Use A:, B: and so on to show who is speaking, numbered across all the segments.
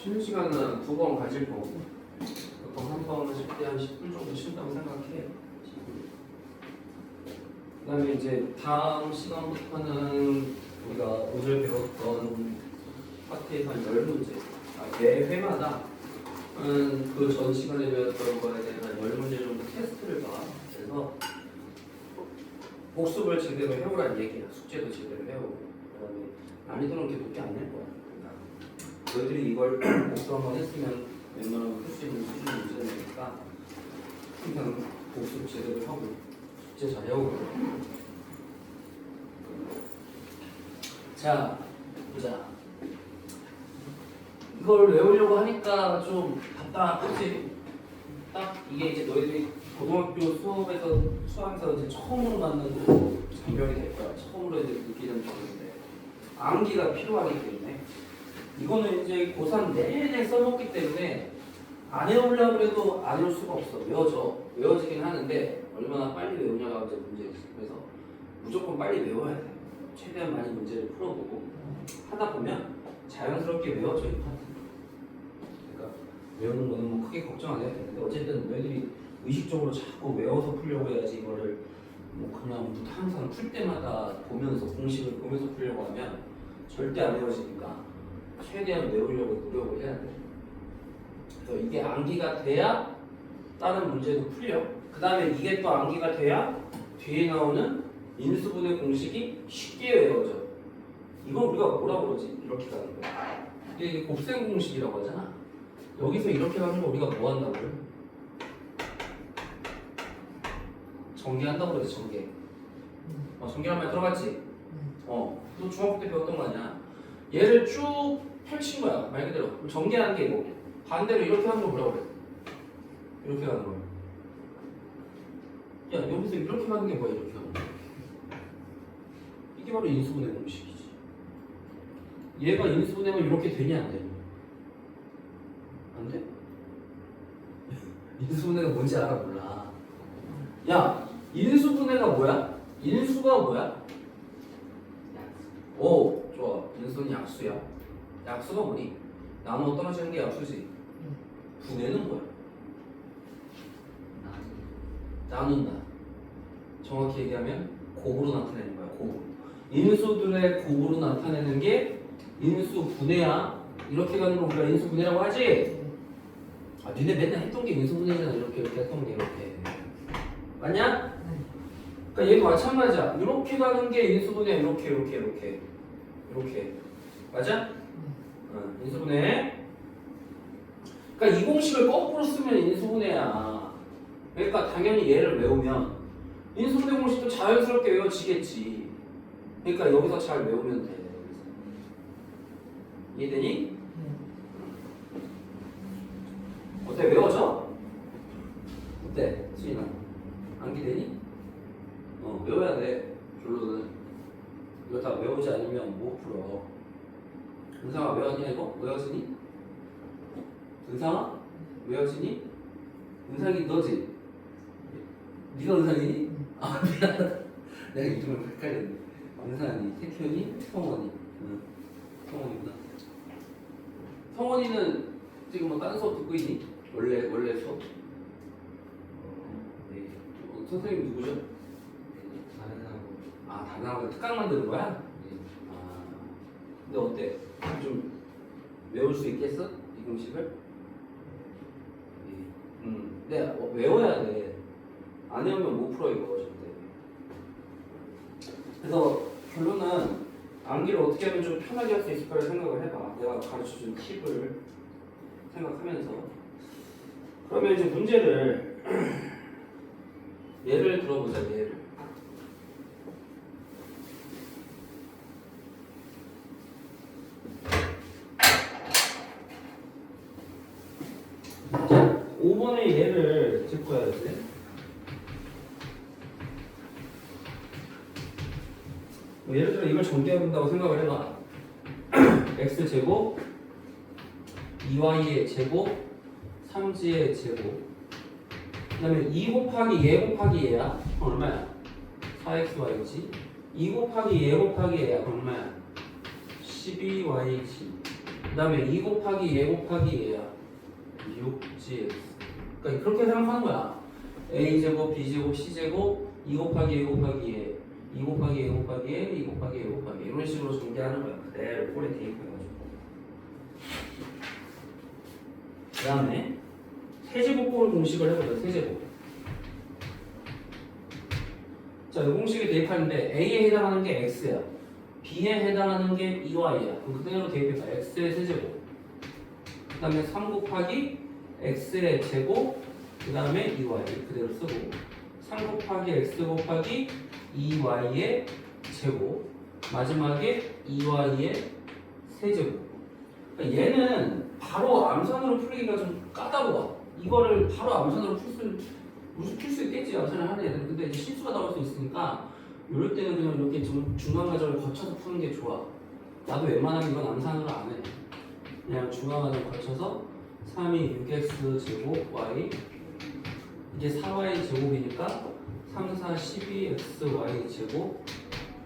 A: 쉬는 시간은 2번 가질 거고 보통 한 번은 쉴 때 한 10분 정도 쉰다고 생각해. 그 다음에 이제 다음 시간부터는 우리가 오늘 배웠던 파트에서 한 10문제 매 회마다 그 전 시간에 배웠던 거에 대한 한 10문제 정도 테스트를 봐. 그래서 복습을 제대로 해오라는 얘기야. 숙제도 제대로 해오고 그 다음에 난이도는 그렇게 높게 안 낼 거야. 너희들이 이걸 복습 한번 했으면 웬만하면 할 수 있는 수준의 문제니까 항상 복습 제대로 하고 숙제 잘 해오고. 자, 보자. 이걸 외우려고 하니까 좀 답답하지? 딱 이게 이제 너희들이 고등학교 수업에서 이제 처음으로 만나는 장면이 될 거야. 처음으로 이제 느끼는 장면인데 암기가 필요하기 때문에 이거는 이제 고3 내내 써먹기 때문에 안 외우려고 해도 안 외울 수가 없어. 외워지긴 하는데 얼마나 빨리 외우냐가 이제 문제지. 그래서 무조건 빨리 외워야 돼. 최대한 많이 문제를 풀어보고 하다 보면 자연스럽게 외워져 이 파트. 그러니까 외우는 거는 뭐 크게 걱정 안 해도 되는데 어쨌든 너희들이 의식적으로 자꾸 외워서 풀려고 해야지. 이거를 뭐 그냥 항상 풀 때마다 보면서 공식을 보면서 풀려고 하면 절대 안 외워지니까 최대한 외우려고 노력을 해야 돼. 그래서 이게 암기가 돼야 다른 문제도 풀려. 그 다음에 이게 또 암기가 돼야 뒤에 나오는 인수분해 공식이 쉽게 외워져. 이건 우리가 뭐라고 그러지? 이렇게 가는 거야. 이게 곱셈 공식이라고 하잖아. 여기서 이렇게 가는 거 우리가 뭐 한다고요? 전개한다고 그러지. 전개. 전개란 말 들어봤지? 너 중학교 때 배웠던 거 아니야? 얘를 쭉 펼친 거야. 말 그대로. 전개하는 게 이거. 반대로 이렇게 하는 거 뭐라고 그래? 이렇게 가는 거야. 야, 여기서 이렇게 가는 게 뭐야? 이렇게 하는 거. 이게 바로 인수분해 공식이지. 얘가 인수분해가 이렇게 되냐 안 되냐? 안 돼? 인수분해가 뭔지 알아? 몰라. 야, 인수분해가 뭐야? 인수가 뭐야? 오, 좋아. 인수는 약수야. 약수가 뭐니? 나누어 떨어지는 게 약수지. 분해는 뭐야? 나눈다. 정확히 얘기하면 곱으로 나타내는 거야. 곱. 인수들의 곱으로 나타내는 게 인수분해야. 이렇게 가는 거 우리가 인수분해라고 하지? 니네 맨날 했던 게 인수분해잖아. 이렇게 했던 게 이렇게. 맞냐? 그러니까 얘도 마찬가지야. 이렇게 가는 게 인수분해. 이렇게. 맞아? 인수분해. 그러니까 이 공식을 거꾸로 쓰면 인수분해야. 그러니까 당연히 얘를 외우면 인수분해 공식도 자연스럽게 외워지겠지. 그러니까 여기서 잘 외우면 돼. 이해되니? 어때? 외워져? 어때? 수인아? 암기되니? 외워야 돼. 결론은 이거 다 외우지 않으면 못 풀어. 은상아 외웠냐 이거? 외워지니? 은상아? 외워지니? 은상이 너지? 네가 은상이니? 아 미안하다. 내가 이름을 헷갈렸네. 은상이, 태현이, 성원이. 성원이구나. 성원이는 지금 뭐 다른 수업 듣고 있니? 원래 수업? 네. 선생님 누구죠? 다른 학원 특강 만드는 거야? 근데 어때? 좀 외울 수 있겠어? 이 공식을? 네, 외워야 돼. 안 외우면 못 풀어 이거 절대. 그래서 결론은 암기를 어떻게 하면 좀 편하게 할 수 있을까를 생각을 해봐. 내가 가르쳐준 팁을 생각하면서. 그러면 이제 문제를 예를 들어보자. 예를. 자, 5번의 예를 짚고 해야지. 예를 들어 이걸 전개한다고 생각을 해봐. x제곱 2y의 제곱 3g의 제곱 그 다음에 2 곱하기 얘 곱하기 얘야. 얼마야? 4xy지. 2 곱하기 얘 곱하기 얘야. 얼마야? 12yg 그 다음에 2 곱하기 얘 곱하기 얘야. 6gx. 그러니까 그렇게 생각하는 거야. a제곱, b제곱, c제곱, 2 곱하기 얘 곱하기 얘, 2 곱하기 얘 곱하기 얘, 2 곱하기 얘 곱하기 얘. 이런 식으로 전개하는 거야. 그대로 꼴에 대입해가지고. 그 다음에 세제곱꼴 공식을 해보자. 세제곱. 자, 이 공식에 대입하는데 a에 해당하는 게 x야. b에 해당하는 게 2y야. 그럼 그대로 대입해봐. x의 세제곱. 그 다음에 3 곱하기 x의 제곱. 그 다음에 2y 그대로 쓰고 3 곱하기 x 곱하기 2y의 제곱. 마지막에 2y의 세제곱. 그러니까 얘는 바로 암산으로 풀기가 좀 까다로워. 이거를 바로 암산으로 풀 수 있겠지. 암산을 하는 애들은. 근데 이제 실수가 나올 수 있으니까 이럴 때는 그냥 이렇게 좀 중간 과정을 거쳐서 푸는 게 좋아. 나도 웬만하면 이건 암산으로 안 해. 그냥 중간 과정 거쳐서 3이 6x 제곱 y 이게 4y 제곱이니까 3, 4, 12xy 제곱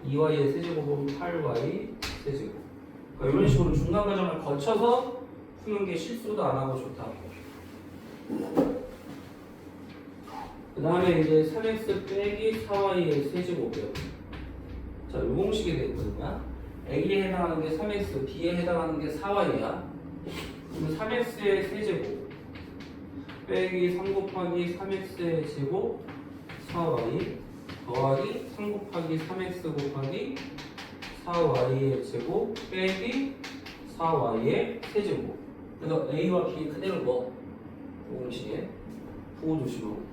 A: 2y의 세제곱은 8y 세제곱. 그러니까 이런 식으로 중간 과정을 거쳐서 푸는 게 실수도 안 하고 좋다고. 그 다음에 이제 3x 빼기 4y의 세제곱이요. 자, 이 공식이 되거든요. a에 해당하는 게 3x, b에 해당하는 게 4y야. 그럼 3x의 세제곱 빼기 3 곱하기 3x의 제곱 4y 더하기 3 곱하기 3x 곱하기 4y의 제곱 빼기 4y의 세제곱. 그래서 a와 b 그대로 넣어. 이 공식에 부호 조심하고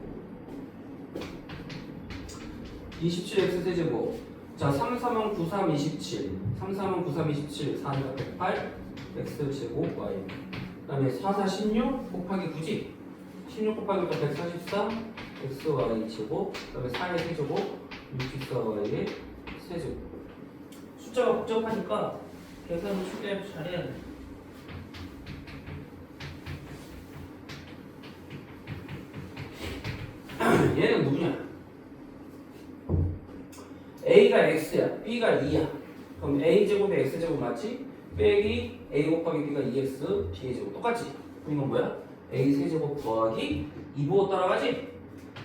A: 27x 세제곱. 자, 3, 4만 9, 3, 27 3, 4만 9, 3, 27 4니까 108 x 제곱 y 그 다음에 4, 4, 16 곱하기 9지 16 곱하기 144 x y 제곱 그 다음에 4의 세제곱 64y의 세제곱. 숫자가 복잡하니까 계산을 최대한 잘해야 돼. 얘는 누구냐? a가 x야, b가 2야. 그럼 a제곱에 x제곱 맞지? 빼기 a 곱하기 b가 2x, b의 제곱 똑같지? 그럼 이건 뭐야? a 세제곱 더하기 2보고 따라가지?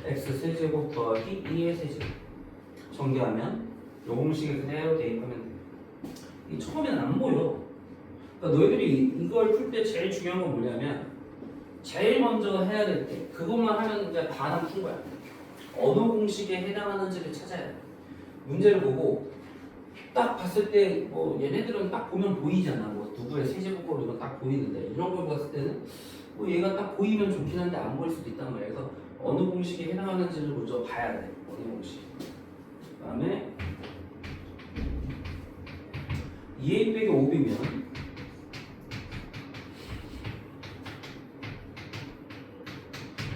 A: x 세제곱 더하기 2의 세제곱. 전개하면 요 공식에 그대로 대입하면 돼. 이 처음에는 안 보여. 그러니까 너희들이 이걸 풀 때 제일 중요한 건 뭐냐면 제일 먼저 해야 될 때 그것만 하면 이제 반은 푼 거야. 어느 공식에 해당하는지를 찾아야 돼. 문제를 보고 딱 봤을 때 뭐 얘네들은 딱 보면 보이잖아. 뭐 누구의 세제곱꼴 이런 딱 보이는데 이런 걸 봤을 때는 뭐 얘가 딱 보이면 좋긴 한데 안 보일 수도 있단 말이야. 그래서 어느 공식에 해당하는지를 먼저 봐야 돼. 어느 공식. 그다음에 2a 빼기 5b면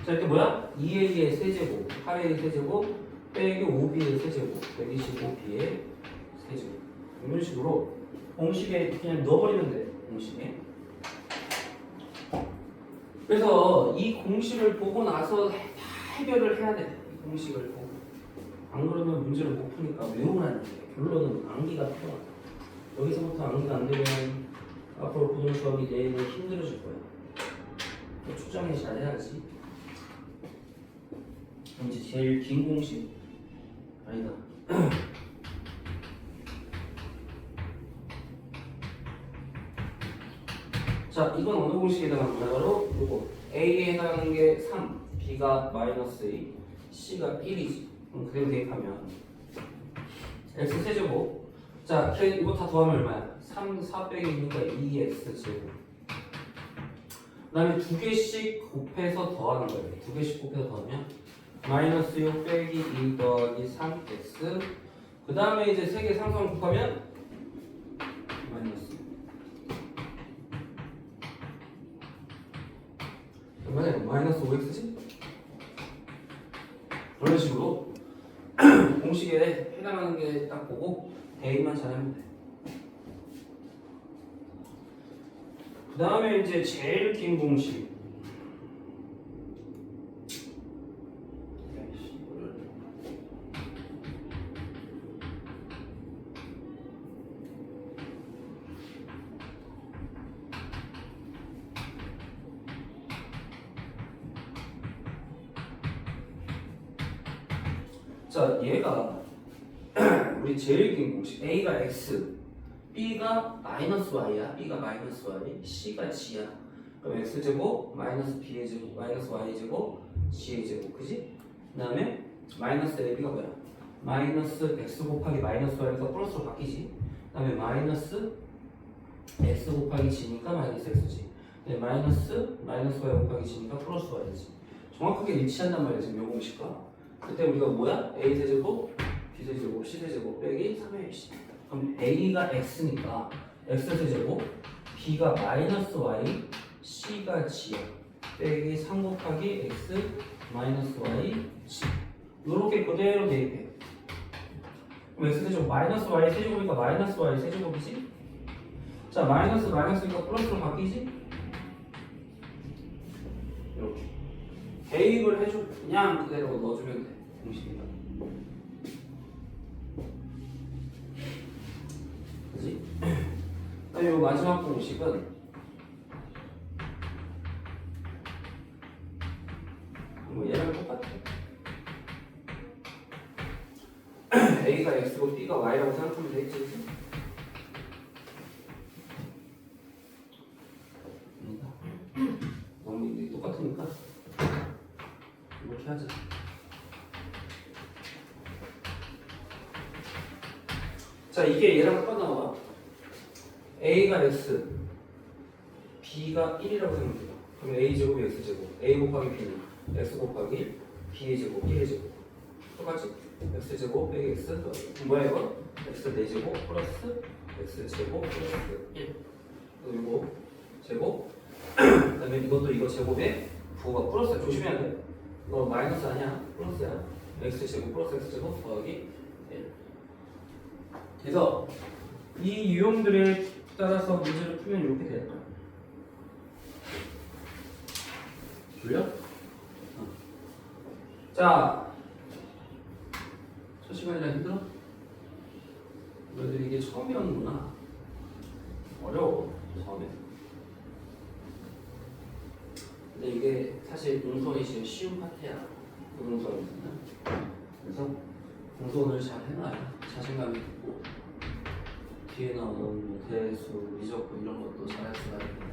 A: 자, 이렇게 뭐야? 2a의 세제곱, 8a의 세제곱, 빼기 5b의 세제곱, 125b의 세제곱. 이런 식으로 공식에 그냥 넣어버리면 돼. 공식에. 그래서 이 공식을 보고 나서 다 해결을 해야 돼. 이 공식을 보고. 안 그러면 문제를 못 푸니까 외우라는 게. 결론은 암기가 필요하다. 여기서부터 암기가 안 되면 앞으로 고등 수학이 내일은 힘들어질 거야. 초장에 잘해야지. 이제 제일 긴 공식 아니다. 자, 이건 어느 공식에 해당하는 거야? 바로 요거. A에 해당하는 게 3, B가 마이너스 2, C가 1이지. 그럼 그대로 대입하면 X 세제곱. 자, 이거 다 더하면 얼마야? 3, 4 빼기 2니까 2X 제곱. 그 다음에 두 개씩 곱해서 더하는 거예요. 두 개씩 곱해서 더하면 마이너스 6 빼기 2 더하기 3x. 그 다음에 이제 세 개 상수항 곱하면 마이너스. 얼마냐? 마이너스 5x지? 그런 식으로 공식에 해당하는 게 딱 보고 대입만 잘하면 돼. 그 다음에 이제 제일 긴 공식. 자, 얘가 우리 제일 긴 공식 A가 X, B가 마이너스 Y야. B가 마이너스 Y, C가 G야. 그럼 X제곱 마이너스 B의 제곱 마이너스 Y의 제곱 G의 제곱, 그지? 그 다음에 마이너스 AB가 뭐야? 마이너스 X 곱하기 마이너스 Y니까 플러스로 바뀌지. 그 다음에 마이너스 X 곱하기 G니까 마이너스 X지. 네, 마이너스 Y 곱하기 G니까 플러스 Y지. 정확하게 일치한단 말이야 지금 요 공식과. 그때 우리가 뭐야? A 세제곱, B 세제곱, C 세제곱 빼기 3AC. 그럼 A가 X니까 X 세제곱, B가 마이너스 Y, C가 G야. 빼기 3 곱하기 X 마이너스 Y, G. 요렇게 그대로 대입해. 그럼 X 세제곱 마이너스 Y 세제곱이니까 마이너스 Y 세제곱이지? 자, 마이너스니까 플러스로 바뀌지? 이렇게 대입을 해줘. 그냥 그대로 넣어주면 돼. 공식이니까. 그지? 그다음에 이 마지막 공식은 뭐 얘랑 똑같아. A가 X고 B가 Y라고 생각하면 되겠지, 그치? 너무 똑같으니까 이렇게 하자. 자, 이게 얘랑 똑같 나와. A가 X, B가 1이라고 생각해요. 그럼 A제곱, X제곱, A 곱하기 B는 X 곱하기 B의 제곱, 1의 제곱. 똑같지? X제곱 빼기 X 그럼 뭐야 이거? X 4제곱 플러스 X제곱 플러스 1. 그리고 제곱 그 다음에 이것도 이거 제곱에 부호가 플러스야. 조심해야 돼. 이거 마이너스 아니야. 플러스야. X제곱 플러스 X제곱 더하기 1. 그래서 이 유형들에 따라서 문제를 풀면 이렇게 될 거야. 졸려? 자, 첫 시간이라 힘들어? 너희들 이게 처음 배우는구나. 어려워, 처음에. 근데 이게 사실 공손이 제일 쉬운 파트야. 공손에서는. 그래서 공손을 잘 해놔야 자신감이 있고 뒤에 나오는 대수, 미적분 이런 것도 잘할 수가 있고.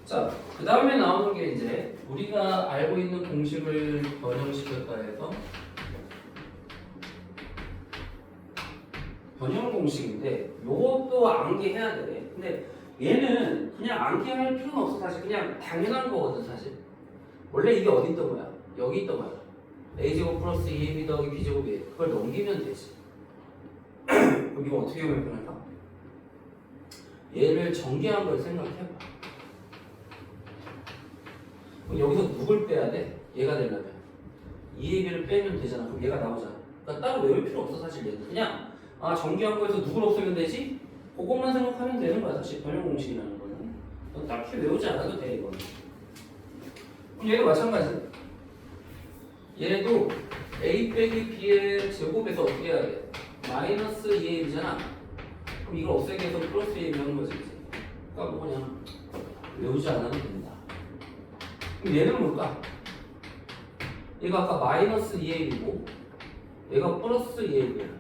A: 자, 그 다음에 나오는 게 이제 우리가 알고 있는 공식을 변형시켰다 해서 변형 공식인데 요것도 암기해야 돼. 근데 얘는 그냥 암기할 필요는 없어. 사실 그냥 당연한 거거든. 사실 원래 이게 어디 있던 거야? 여기 있던 거야. A제곱 플러스 2AB 더하기 B제곱이 그걸 넘기면 되지. 그럼 이거 어떻게 하면 변할까? 얘를 전개한 걸 생각해봐. 그럼 여기서 누굴 빼야 돼? 얘가 되려면 2AB를 빼면 되잖아. 그럼 얘가 나오잖아. 그러니까 따로 외울 필요 없어. 사실 얘는 그냥 전개한 거에서 누굴 없애면 되지? 그것만 생각하면 되는 거야. 사실 변형 공식이라는 거는 딱히 외우지 않아도 돼. 이거는. 그럼 얘도 마찬가지. 얘도 A 빼기 B의 제곱에서 어떻게 해야 돼? 마이너스 2AB잖아. 그럼 이걸 없애기 위해서 플러스 2AB 하는 거지. 그러니까 뭐 그냥 외우지 않아도 된다. 그럼 얘는 뭘까? 얘가 아까 마이너스 2AB고 얘가 플러스 2AB야.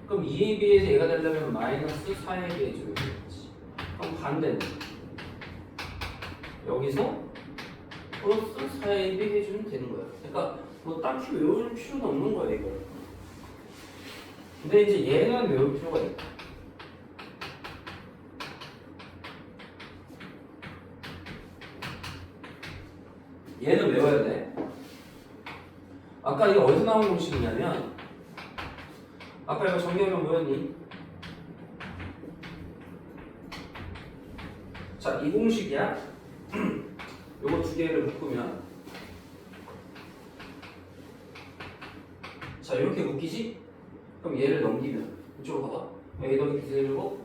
A: 그럼 2AB에서 얘가 되려면 마이너스 4AB 해주면 되겠지. 그럼 반대는 여기서 플러스 4AB 해주면 되는 거야. 그러니까 뭐 딱히 외울 필요는 없는 거야 이거. 근데 이제 얘는 외울 필요가 있다. 얘는 외워야 돼. 아까 이거 어디서 나온 공식이냐면 아까 이거 정리하면 뭐였니? 자, 이 공식이야. 요거 두 개를 묶으면 자, 이렇게 묶이지? 그럼 얘를 넘기면 이쪽으로 가봐. A 더하기 B 세제곱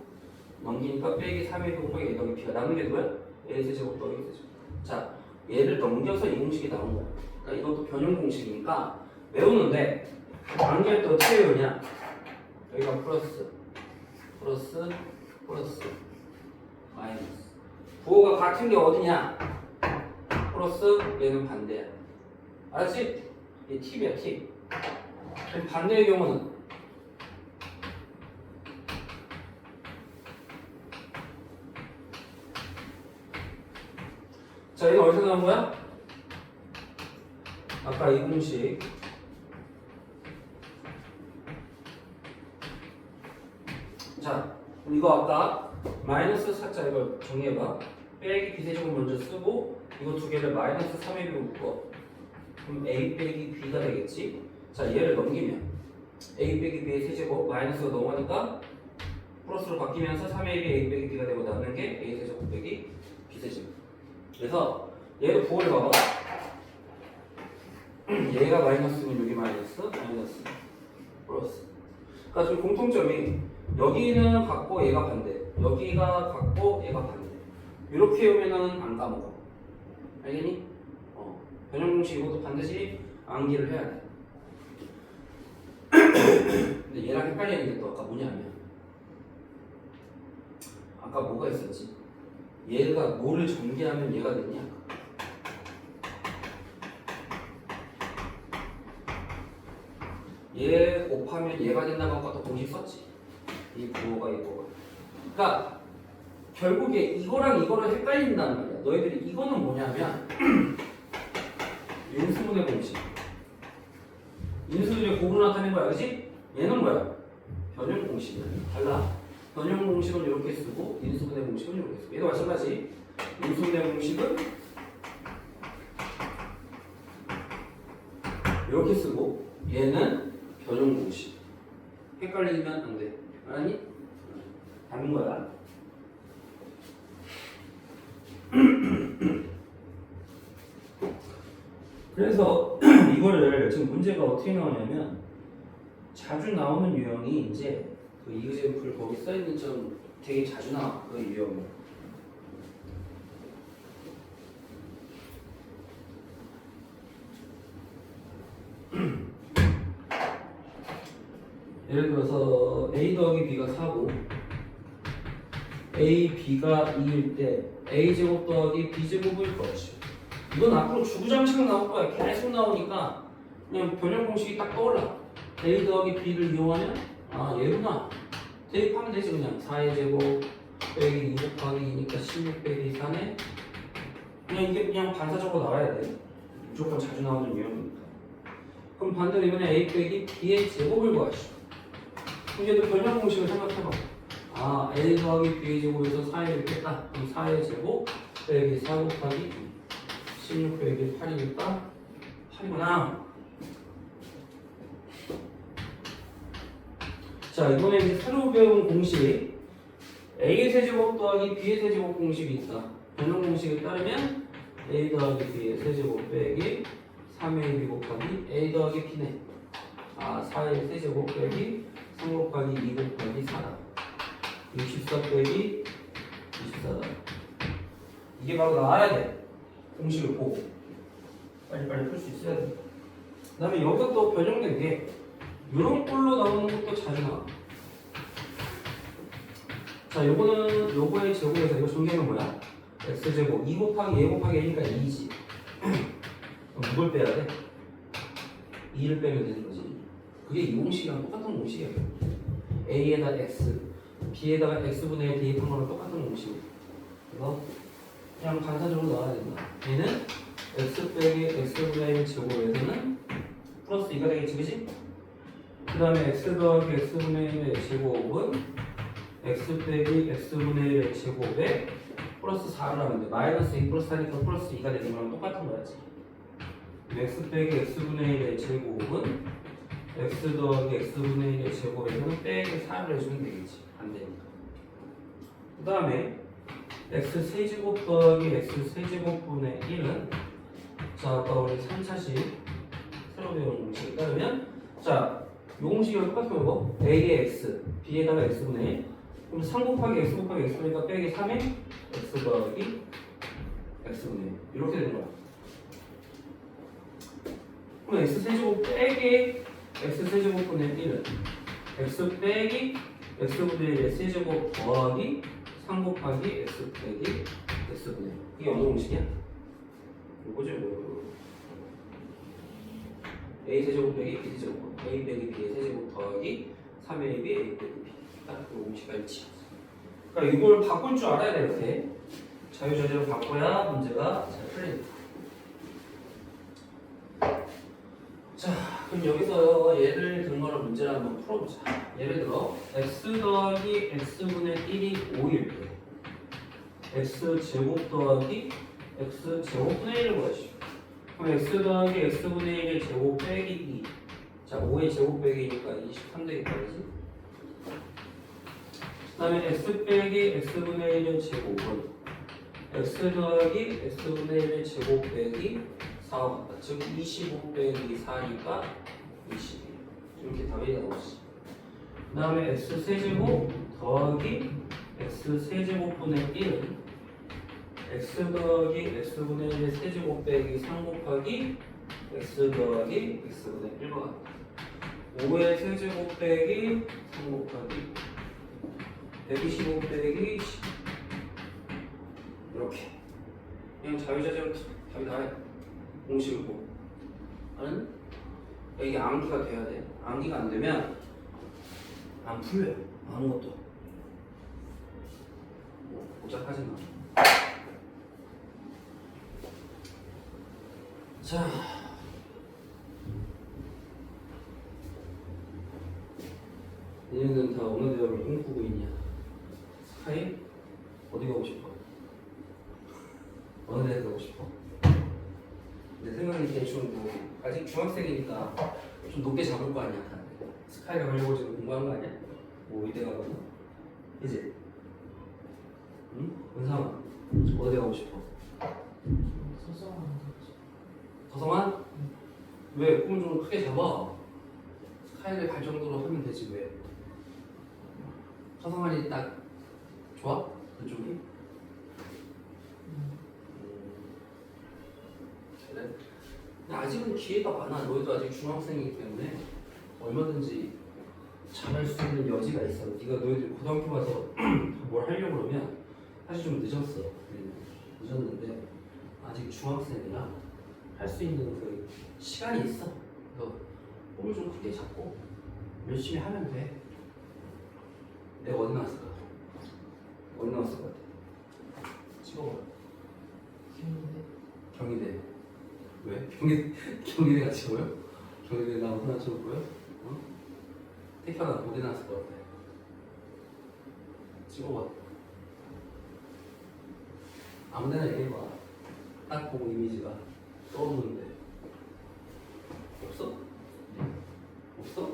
A: 넘기니까 빼기 3A 곱하기 A 더하기 B가 남는 게 뭐야? A 세제곱 더하기 세제곱. 자, 얘를 넘겨서 이 공식이 나온 거야. 그러니까 이것도 변형 공식이니까 외우는데 관계할 때 어떻게 외우냐? 여기가 플러스 마이너스 부호가 같은 게 어디냐? 플러스 얘는 반대야. 알았지? 이게 팁이야 팁. 그럼 반대의 경우는 자 이거 어디서 나온 거야? 아까 이 공식 자 이거 아까 마이너스 4자 이걸 정리해봐. 빼기 비세제곱 먼저 쓰고 이거 두 개를 마이너스 3에 묶어. 그럼 a 빼기 b가 되겠지? 자 얘를 넘기면 a 빼기 b의 세제곱 마이너스가 넘어가니까 플러스로 바뀌면서 3ab이 a 빼기 b가 되고 남는 게 a 세제곱 빼기 b 세제곱. 그래서 얘를 부호를 봐봐. 얘가 마이너스면 여기 마이너스 플러스. 그러니까 지금 공통점이 여기는 같고 얘가 반대, 여기가 같고 얘가 반대. 이렇게 오면은 안 까먹어. 알겠니? 변형 공식 이것도 반드시 암기를 해야 돼. 근데 얘랑 헷갈리는 게 또 아까 뭐냐면 아까 뭐가 있었지? 얘가 뭐를 전개하면 얘가 됐냐? 얘 곱하면 얘가 된다고 아까 또 공식 썼지? 이 부호가 이거가. 그러니까 결국에 이거랑 이거를 헷갈린다는 말이야. 너희들이 이거는 뭐냐면 인수분해 공식. 인수들의 곱으로 나타낸 거야, 그렇지? 얘는 뭐야? 변형 공식이야. 달라. 변형 공식은 이렇게 쓰고 인수분해 공식은 이렇게 쓰고. 얘도 마찬가지. 인수분해 공식은 이렇게 쓰고 얘는 변형 공식. 헷갈리면 안 돼. 알았니? 다른 거야. 그래서 이거를 지금 문제가 어떻게 나오냐면 자주 나오는 유형이 이제 그 이그젠플 거기 써있는 점 되게 자주 나와. 그 유형이. 예를 들어서 a 더하기 b가 4고 a, b가 2일 때 a제곱 더하기 b제곱일 거지. 이건 앞으로 주구장창 나올 거야. 계속 나오니까 그냥 변형 공식이 딱 떠올라. a 더하기 b를 이용하면 아 얘구나. 대입하면 되지 그냥. 4의 제곱 빼기 2 곱하기 2니까 16 빼기 3에 그냥 이게 그냥 반사적으로 나와야 돼. 무조건 자주 나오는 유형이니까. 그럼 반대로 이번에 a 빼기 b의 제곱을 구하시오. 그럼 얘도 변형 공식을 생각해봐. 아 a 더하기 b의 제곱에서 4를 뺐다. 그럼 4의 제곱 빼기 4 곱하기 16 빼기 8이니까 8이구나. 자 이번에 이제 새로 배운 공식 a의 세제곱 더하기 b의 세제곱 공식이 있다. 변형 공식에 따르면 a 더하기 b의 세제곱 빼기 3ab 곱하기 a 더하기 b네. 아 4의 세제곱 빼기 3 곱하기 2 곱하기 4다. 64 빼기 24다. 이게 바로 나와야 돼. 공식을 보고 빨리빨리 풀 수 있어야 돼. 그 다음에 여기서 또 변형된 게 이런 꼴로 나오는 것도 자주 나와. 자 요거는 요거의 제곱에서 이거 전개는 뭐야? x제곱 2 곱하기 a 곱하기 a니까 2지. 그럼 이걸 빼야 돼. 2를 빼면 되는 거지. 그게 이 공식이랑 똑같은 공식이야. a에다 x, b에다가 x분의 1 대입한 거랑 똑같은 공식이야. 그래서 그냥 반사적으로 나와야 된다. 얘는 x 빼기 x분의 1 제곱에서는 플러스 2가 되겠지, 그치? 그 다음에 x 더하기 x분의 1의 제곱은 x 빼기 x분의 1의 제곱에 플러스 4를 하면 돼. 마이너스 2 플러스 4니까 플러스 2가 되는 거랑 똑같은 거야지. x 빼기 x분의 1의 제곱은 x 더하기 x분의 1의 제곱에서는 빼기 4를 해주면 되겠지. 안 되니까. 그 다음에 x 세제곱 더하기 x 세제곱분의 1은 자 아까 우리 3차식 새로 배운 공식에 따르면 자 이 공식이랑 똑같은 거 a의 x, b에다가 x분의 1 그럼 3 곱하기 x 곱하기 x니까 빼기 3에 x 더하기 x분의 1 이렇게 되는 거야. 그럼 x 세제곱 빼기 x 세제곱분의 1은 x 빼기 x분의 1의 세제곱 더하기 3 곱하기 x 빼기 x분의 1 이게 어느 공식이야? 이거지 뭐. a 세제곱 빼기 b 세제곱 a 빼기 b의 세제곱 더하기 3ab a 빼기 b 딱 그 공식과 일치. 그러니까 이걸 바꿀 줄 알아야 돼. 이렇게 자유자재로 바꿔야 문제가 잘 풀리니까. 자, 그럼 여기서 예를 든 거를 문제를 한번 풀어보자. 예를 들어 x 더하기 x분의 1이 5일 때 x 제곱 더하기 x 제곱분의 1을 구하시오. 그럼 x 더하기 x분의 1의 제곱 빼기 2. 자, 5의 제곱 빼기니까 23 되겠다, 그지? 그 다음에 x 빼기 x분의 1의 제곱은 x 더하기 x분의 1의 제곱 빼기 4와 같다. 즉 25 빼기 4니까 22. 이렇게 답이 나오지. 그 다음에 x 세제곱 더하기 x 세제곱분의 1은 x 더하기 x분의 1의 세제곱 빼기 3 곱하기 x 더하기 x분의 1과 같다. 5의 세제곱 빼기 3 곱하기 125 빼기 10. 이렇게 그냥 자유자재로 답이 나와요. 공식을 보고. 나는 이게 암기가 돼야 돼. 암기가 안 되면 안 풀려요. 아무것도. 뭐 복잡하지 마. 자, 얘는 다 어느 대학을 꿈꾸고 있냐? 스카이? 어디 가고 싶어? 어느 대학 가고 싶어? 내 생각이 대충 뭐 아직 중학생이니까 좀 높게 잡을 거 아니야. 스카이 가려고 지금 공부한 거 아니야? 뭐 의대 가거나? 이제 응? 은상아 어디 가고 싶어? 서성한? 왜? 꿈을 좀 크게 잡아. 스카이를 갈 정도로 하면 되지 왜? 서성한이 딱 좋아? 그쪽이? 그래? 근데 아직은 기회가 많아. 너희도 아직 중학생이기 때문에 얼마든지 잘할 수 있는 여지가 있어. 네가 너희들 고등학교 가서 뭘 하려고 그러면 사실 좀 늦었어. 늦었는데 아직 중학생이라 할 수 있는 그 시간이 있어. 그래서 꿈을 좀 크게 잡고 열심히 하면 돼. 내가 어디 나왔을까? 어디 나왔을 것 같아? 찍어봐. 경희대. 왜? 경희대 같이 보여? 경희대 나 흔한처럼 보여? 어? 태평아 어디 나왔을 것 같아? 찍어봐. 아무데나 얘기해봐. 딱 보고 이미지가 떠오르는데 없어? 없어?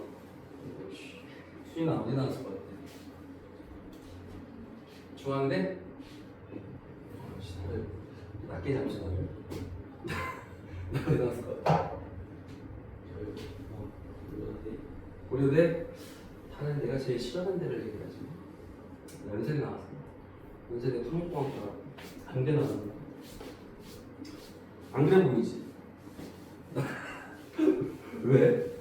A: 수인아 어디 나왔을 것 같아? 중앙대? 다들 낮게 잡지 나를. 나 어디 나왔을 것 같아? 고려대? 다른 내가 제일 싫어하는 데를 얘기하지. 연세대 나왔어. 연세대 토목공학과 안대 나왔는데 안 그래 보이지? 왜?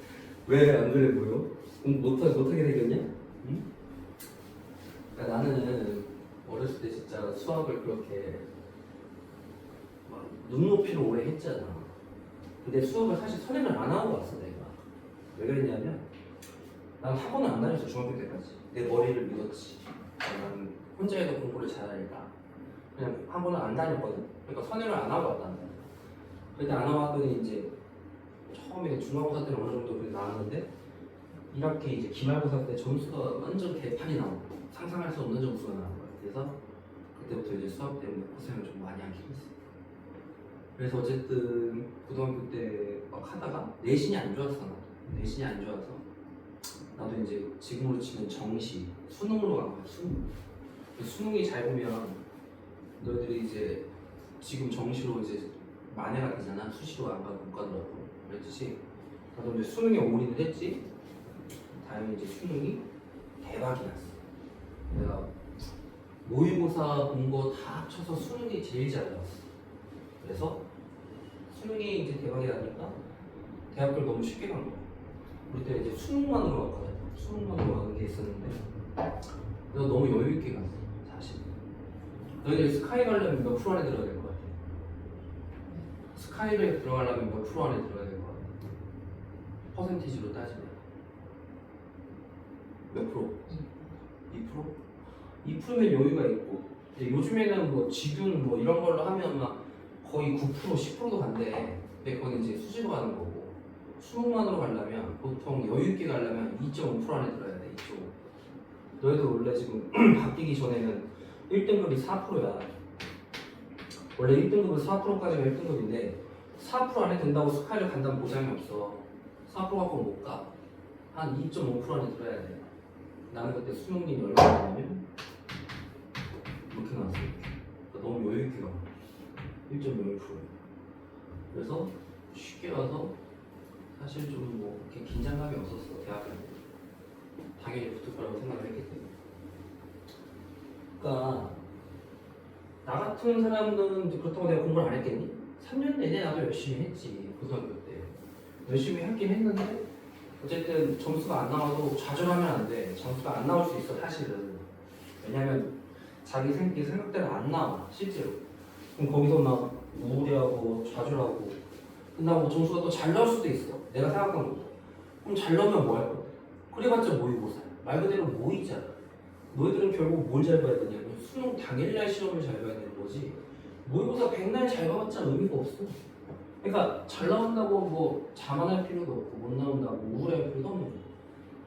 A: 왜 안 그래 보여? 못하게 생겼냐? 응? 그러니까 나는 어렸을 때 진짜 수학을 그렇게 막 눈높이로 오래 했잖아. 근데 수학을 사실 선행을 안 하고 왔어 내가. 왜 그랬냐면 난 학원을 안 다녔어. 중학교 때까지 내 머리를 믿었지. 난 혼자 해도 공부를 잘하니까 그냥 학원을 안 다녔거든. 그러니까 선행을 안 하고 왔단 말이야. 근데 안 하고 왔더니 이제 처음에 중간고사 때는 어느 정도 그게 나왔는데 1학기 이제 기말고사 때 점수가 완전 개판이 나오고 상상할 수 없는 점수가 나온 거야. 그래서 그때부터 이제 수학 때문에 고생을 좀 많이 하긴 했어. 그래서 어쨌든 고등학교 때 막 하다가 내신이 안 좋았어. 나도 내신이 안 좋아서 나도 이제 지금으로 치면 정시 수능으로 간 거야. 수능이 잘 보면 너희들이 이제 지금 정시로 이제 만회가 되잖아. 수시로 안 가고 못 가더라고. 그랬듯이 나도 이제 수능에 올인을 했지. 다행히 이제 수능이 대박이 났어. 내가 모의고사 본 거 다 합쳐서 수능이 제일 잘 나왔어. 그래서 수능이 이제 대박이 나니까 대학교를 너무 쉽게 간 거야. 우리 때 이제 수능만으로 갔거든. 수능만으로 가는 게 있었는데 내가 너무 여유 있게 갔어. 사실 너희들 스카이 가려면 몇 프로 안에 들어야 될 것 같아? 스카이를 들어가려면 몇 프로 안에 들어야 될 것 같아? 퍼센티지로 따지면 몇 프로? 2%? 2%면 여유가 있고 근데 요즘에는 뭐 지균 뭐 이런 걸로 하면 막 거의 9% 10%도 간대. 근데 그건 이제 수시로 가는 거고 수능만으로 가려면 보통 여유 있게 가려면 2.5% 안에 들어야 돼. 2.5. 너희들 원래 지금 바뀌기 전에는 1등급이 4%야. 원래 1등급은 4%까지가 1등급인데 4% 안에 든다고 스카이를 간다는 보장이 없어. 4% 갖고 못 가. 한 2.5% 안에 들어야 돼. 나는 그때 수능이 얼마나 되냐면 이렇게 나왔어. 그러니까 너무 여유 있게 가. 1.5%. 그래서 쉽게 와서 사실 좀 뭐 이렇게 긴장감이 없었어. 대학교 당연히 붙을 거라고 생각을 했기 때문에. 그러니까 나 같은 사람들은 이제 그렇다고 내가 공부를 안 했겠니? 3년 내내 나도 열심히 했지. 고등학교 때 열심히 했긴 했는데 어쨌든 점수가 안 나와도 좌절하면 안 돼. 점수가 안 나올 수 있어 사실은. 왜냐면 자기 생각대로 안 나와 실제로. 그럼 거기서 막 우울해하고 좌절하고 끝나고 점수가 또 잘 나올 수도 있어. 내가 생각한 거보다. 그럼 잘 나오면 뭐 할 거야? 그래봤자 모의고사. 말 그대로 모의잖아. 너희들은 결국 뭘 잘 봐야 되냐면 수능 당일날 시험을 잘 봐야 되는 거지. 모의고사 100날 잘 봐봤자 의미가 없어. 그러니까 잘 나온다고 뭐 자만할 필요도 없고 못 나온다고 우울해할 필요도 없는 거야.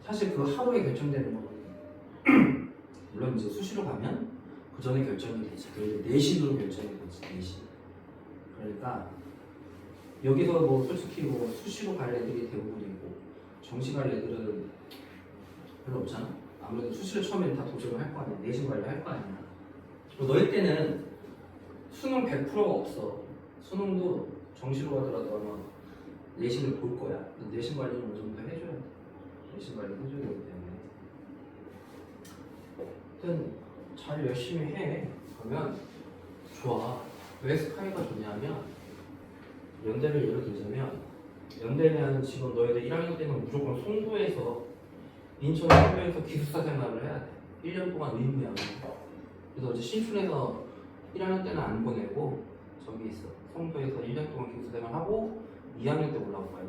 A: 사실 그 하루에 결정되는 거거든. 물론 이제 수시로 가면 그 전에 결정이 되지. 내신으로 결정이 되지. 내신. 그러니까 여기서 뭐 솔직히 뭐 수시로 갈 애들이 대부분이고 정시 갈 애들은 별로 없잖아. 아무래도 수시를 처음에는 다 도전을 할 거 아니야. 내신 관리 할 거 아니야. 너희 때는 수능 100%가 없어. 수능도 정시로 가더라도 아마 내신을 볼 거야. 내신 관리는 어느 정도 해줘야 돼. 내신 관리 해줘야 되기 때문에. 하여튼 잘 열심히 해. 그러면 좋아. 왜 스카이가 좋냐면 연대를 예를 들자면 연대는 지금 너희들 1학년 때는 무조건 송도에서 인천 송도에서 기숙사 생활을 해야 돼. 1년 동안 의무야. 그래서 이제 신촌에서 1학년 때는 안 보내고 저기 있어. 송도에서 1년 동안 기숙사 생활하고 2학년 때 올라올 거야.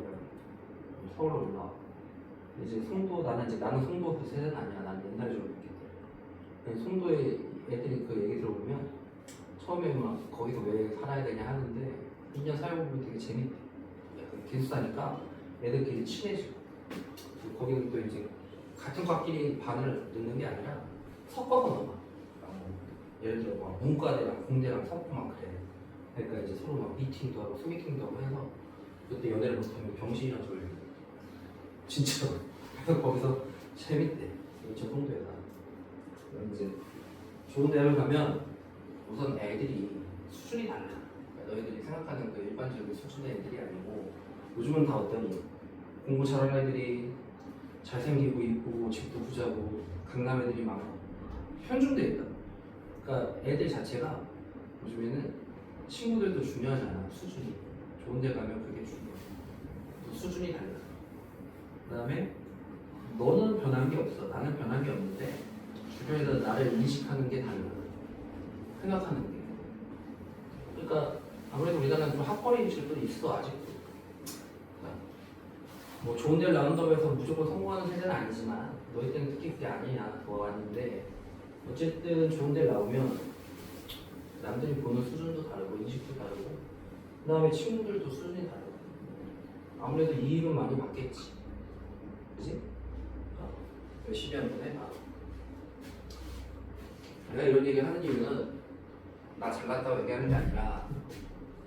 A: 서울로 올라와. 이제 송도 나는 송도 그 세대는 아니야. 난 옛날에 졸업했기 때문에. 송도에 애들이 그 얘기 들어보면 처음에 막 거기서 왜 살아야 되냐 하는데 2년 살아보면 되게 재밌대. 약간 기숙사니까 애들끼리 친해지고 거기는 또 이제 같은 과끼리 반을 넣는 게 아니라 섞어서 넣어. 예를 들어 막 문과대랑 공대랑 섞고 막 그래. 그러니까 이제 서로 막 미팅도 하고 소미팅도 하고 해서 그때 연애를 못하면 병신이랑 졸려. 진짜. 그래서 거기서 재밌대. 인천 송도에서. 이제 좋은 대학을 가면 우선 애들이 수준이 달라. 그러니까 너희들이 생각하는 그 일반적인 수준의 애들이 아니고 요즘은 다 어떠니? 공부 잘하는 애들이 잘생기고 있고 집도 부자고 강남 애들이 많고 편중돼 있다. 그러니까 애들 자체가 요즘에는 친구들도 중요하잖아. 수준이. 좋은 데 가면 그게 중요해. 수준이 달라. 그 다음에 너는 변한 게 없어. 나는 변한 게 없는데 주변에서 나를 인식하는 게 달라. 생각하는 게. 그러니까 아무래도 우리나라는 좀 학벌 인식도 있어 아직도. 그러니까 뭐 좋은 데를 나온다고 해서 무조건 성공하는 세대는 아니지만 너희 때는 특히 그게 아니야. 더 아닌데 어쨌든 좋은 데 나오면 남들이 보는 수준도 다르고 인식도 다르고 그 다음에 친구들도 수준이 다르고 아무래도 이익은 많이 받겠지. 그지? 열심히 한번 해봐. 내가 이런 얘기 하는 이유는 나 잘났다고 얘기하는 게 아니라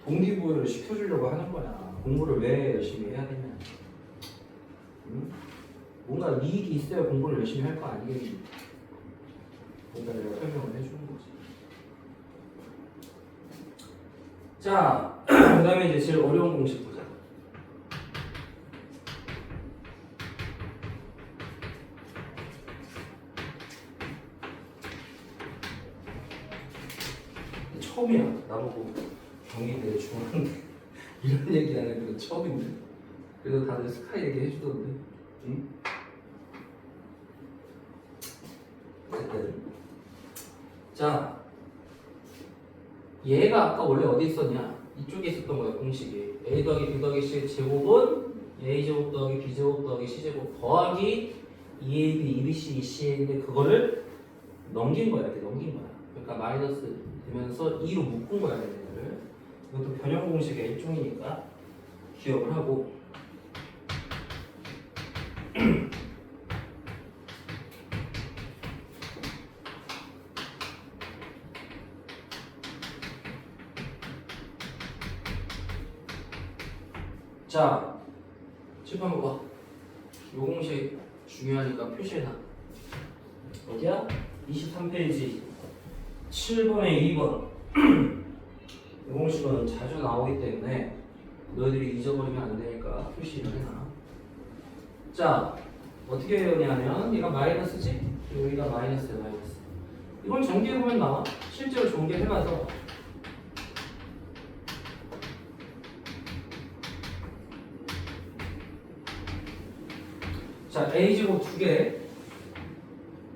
A: 동기부여를 시켜주려고 하는 거야. 공부를 왜 열심히 해야 되냐. 응? 뭔가 이익이 있어야 공부를 열심히 할 거 아니겠니? 그러니까 내가 설명을 해주는 거지. 자, 그 다음에 이제 제일 어려운 공식 보자. 처음이야. 나보고 경희대 중앙대 이런 얘기하는 건 처음인데. 그래도 다들 스카이 얘기 해주던데. 응? 어쨌든. 자, 얘가 아까 원래 어디 있었냐? 이쪽에 있었던 거야 공식이. a 더하기 b 더하기 c의 제곱은 a제곱 더하기 b제곱 더하기 c제곱 더하기 2ab, 2bc, 2ca인데 그거를 넘긴 거야. 이렇게 넘긴 거야. 그러니까 마이너스 되면서 2로 묶은 거야. 얘네들을. 이것도 변형 공식의 일종이니까 기억을 하고 자, 칠판 봐봐. 요 공식 중요하니까 표시해놔. 어디야? 23페이지 7번에 2번. 이 공식은 자주 나오기 때문에 너희들이 잊어버리면 안 되니까 표시를 해놔. 자, 어떻게 외우냐면 얘가 마이너스지? 여기가 마이너스야, 마이너스. 이건 전개해보면 나와. 실제로 전개해봐서 자, a제곱 2개,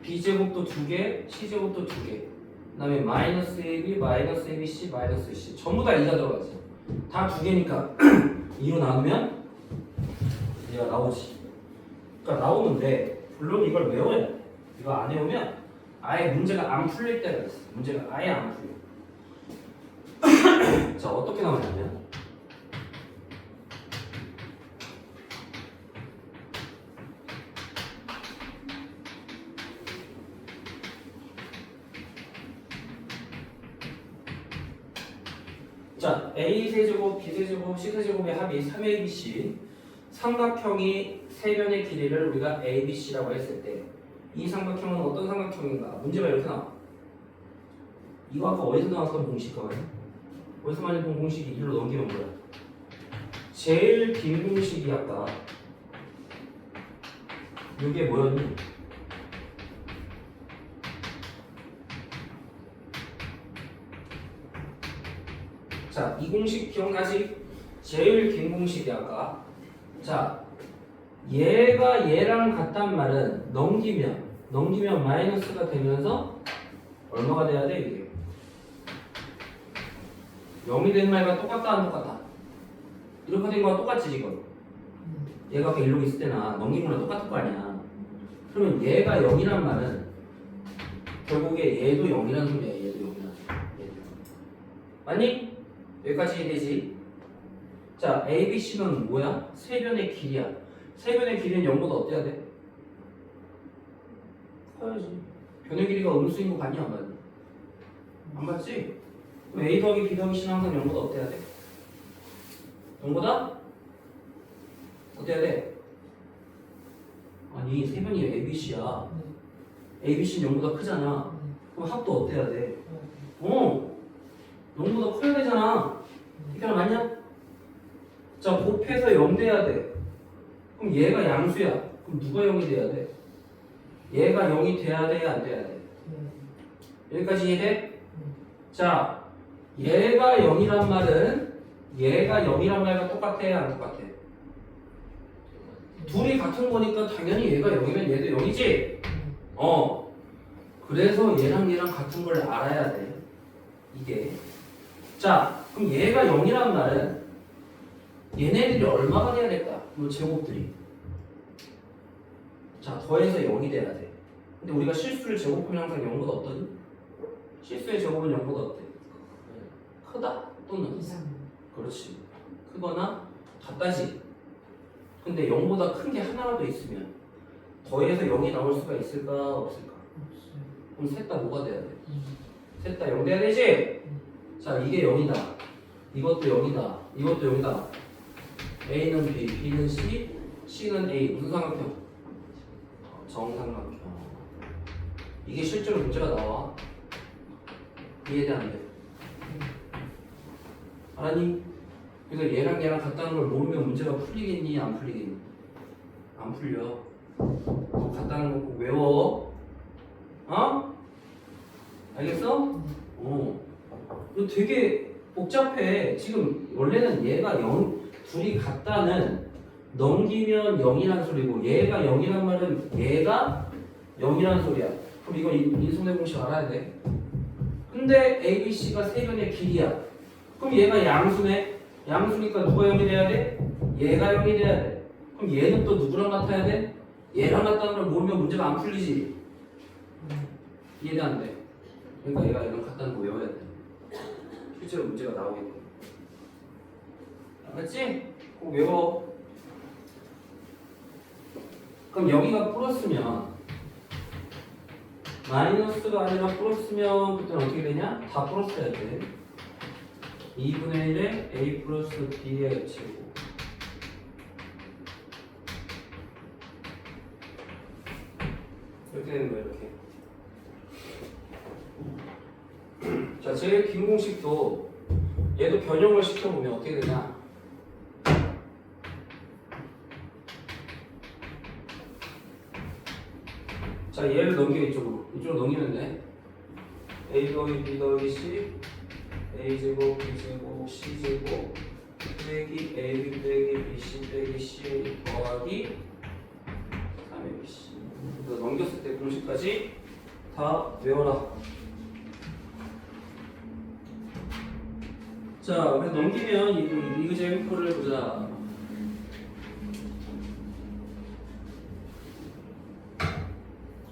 A: b제곱도 2개, c제곱도 2개, 그 다음에 마이너스 ab, 마이너스 abc, 마이너스 c 전부 다 2가 들어가지. 다 2개니까 2로 나누면 얘가 나오지. 그러니까 나오는데 물론 이걸 외워야 돼. 이거 안 외우면 아예 문제가 안 풀릴 때가 있어. 문제가 아예 안 풀려. 자, 어떻게 나오냐면 자, a세제곱, b세제곱, c세제곱의 합이 3abc 삼각형이 세 변의 길이를 우리가 abc라고 했을 때 이 삼각형은 어떤 삼각형인가? 문제가 이렇게 나와. 이거 아까 어디서 나왔던 공식이거든? 어디서 많이 본 공식이 1로 넘기면 뭐야? 제일 긴 공식이 아까 이게 뭐였니? 자, 이 공식 기억나지? 제일 긴 공식이 아까. 자, 얘가 얘랑 같단 말은 넘기면 마이너스가 되면서 얼마가 돼야 돼 이게? 0이 되는 말과 똑같다 안 똑같다? 이렇게 된 거랑 똑같지 지금? 얘가 아까 1로 있을 때나 넘긴 거랑 똑같을 거 아니야. 그러면 얘가 0이란 말은 결국에 얘도 0이라는 소리야. 얘도 0이라는 소리야. 맞니? 여기까지 되지? 자, ABC는 뭐야? 세 변의 길이야. 세 변의 길이는 0보다 어때야 돼? 커야지. 변의 길이가 음수인 거 봤니? 안 봤니? 안 봤지? 그럼 A 더하기 B 더하기 C는 항상 0보다 어때야 돼? 0보다? 어때야 돼? 아니, 세 변이 ABC야. ABC는 0보다 크잖아. 그럼 합도 어때야 돼? 0보다 커야 되잖아. 이게 맞냐? 자, 곱해서 0 돼야 돼. 그럼 얘가 양수야. 그럼 누가 0이 돼야 돼? 얘가 0이 돼야 돼, 안 돼야 돼? 여기까지 이해돼? 자, 얘가 0이란 말은 얘가 0이란 말과 똑같아, 안 똑같아? 둘이 같은 거니까 당연히 얘가 0이면 얘도 0이지? 그래서 얘랑 같은 걸 알아야 돼. 이게. 자, 그럼 얘가 0이란 말은 얘네들이 얼마가 돼야 될까? 이 제곱들이. 자, 더해서 0이 돼야 돼. 근데 우리가 실수를 제곱하면 항상 0보다 어떠니? 실수의 제곱은 0보다 어때? 크다? 또는?
B: 이상.
A: 그렇지. 크거나 같다지. 근데 0보다 큰 게 하나라도 있으면 더해서 0이 나올 수가 있을까? 없을까?
B: 없어요.
A: 그럼 셋 다 뭐가 돼야 돼? 셋 다 0 돼야 되지? 자, 이게 0이다. 이것도 0이다. 이것도 0이다. A는 B, B는 C, C는 A. 무슨 삼각형? 정삼각형. 이게 실제로 문제가 나와. 이해돼 안 돼? 알았니? 그래서 얘랑 같다는 걸 모르면 문제가 풀리겠니? 안 풀리겠니? 안 풀려. 같다는 거 꼭 외워. 알겠어? 이거 되게 복잡해. 지금 원래는 얘가 0, 둘이 같다는 넘기면 0이라는 소리고 얘가 0이란 말은 얘가 0이라는 소리야. 그럼 이거 인수분해 공식 알아야 돼. 근데 ABC가 세 변의 길이야. 그럼 얘가 양수네. 양수니까 누가 0이 돼야 돼? 얘가 0이 돼야 돼. 그럼 얘는 또 누구랑 같아야 돼? 얘랑 같다는 걸 모르면 문제가 안 풀리지. 이해가 안 돼. 그러니까 얘가 얘랑 같다는 거 외워야 돼. 실제로 문제가 나오게 돼. 알았지? 꼭 외워. 그럼 여기가 플러스면 마이너스가 아니라 플러스면 그때는 어떻게 되냐? 다 플러스 해야 돼. 2분의 1에 a 플러스 b의 제곱. 이렇게 되는 거야, 이렇게. 자, 제일 긴 공식도 얘도 변형을 시켜보면 어떻게 되냐? 자, 얘를 넘겨 이쪽으로 넘기면 돼. a 더하기 b 더하기 c, a 제곱, b 제곱, c 제곱 빼기 ab 빼기 bc 빼기 c 더하기 3abc. 그래서 넘겼을 때 공식까지 다 외워라. 자, 그래서 넘기면 이거 제곱표를 보자.